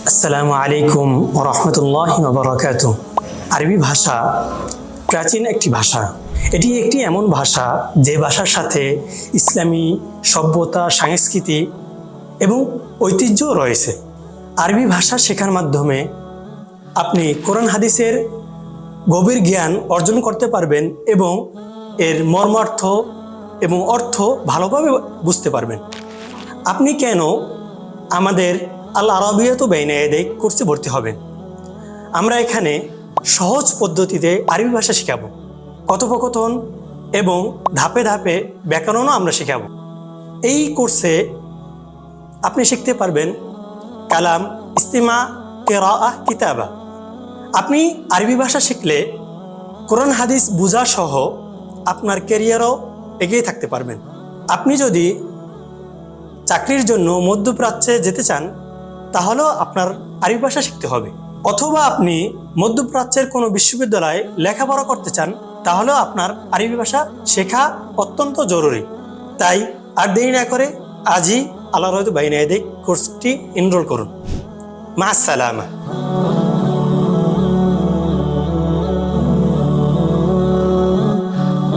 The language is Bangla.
আসসালামু আলাইকুম ওয়া রাহমাতুল্লাহি ওয়া বারাকাতুহু। আরবি ভাষা প্রাচীন একটি ভাষা। এটি একটি এমন ভাষা যে ভাষার সাথে ইসলামী সভ্যতা, সংস্কৃতি এবং ঐতিহ্য রয়েছে। আরবি ভাষা শেখার মাধ্যমে আপনি কোরআন হাদিসের গভীর জ্ঞান অর্জন করতে পারবেন এবং এর মর্মার্থ এবং অর্থ ভালোভাবে বুঝতে পারবেন। আপনি কেন আমাদের আল আরাবিয়াতু বাইনা ইয়াদাইক কোর্সে ভর্তি হবেন? আমরা এখানে সহজ পদ্ধতিতে আরবি ভাষা শেখাবো, কথোপকথন এবং ধাপে ধাপে ব্যাকরণও আমরা শেখাবো। এই কোর্সে আপনি শিখতে পারবেন কালাম, ইস্তিমা, কিরাআহ, কিতাবা। আপনি আরবি ভাষা শিখলে কোরআন হাদিস বুঝা সহ আপনার ক্যারিয়ারও এগিয়ে থাকতে পারবেন। আপনি যদি চাকরির জন্য মধ্যপ্রাচ্যে যেতে চান তাহলেও আপনার আরবি ভাষা শিখতে হবে, অথবা আপনি মধ্যপ্রাচ্যের কোনো বিশ্ববিদ্যালয়ে লেখাপড়া করতে চান তাহলেও আপনার আরবি ভাষা শেখা অত্যন্ত জরুরি। তাই আর দেরি না করে আজই আল আরাবিয়াতু বাইনা ইয়াদাইক কোর্সটি এনরোল করুন। মা আসসালামা।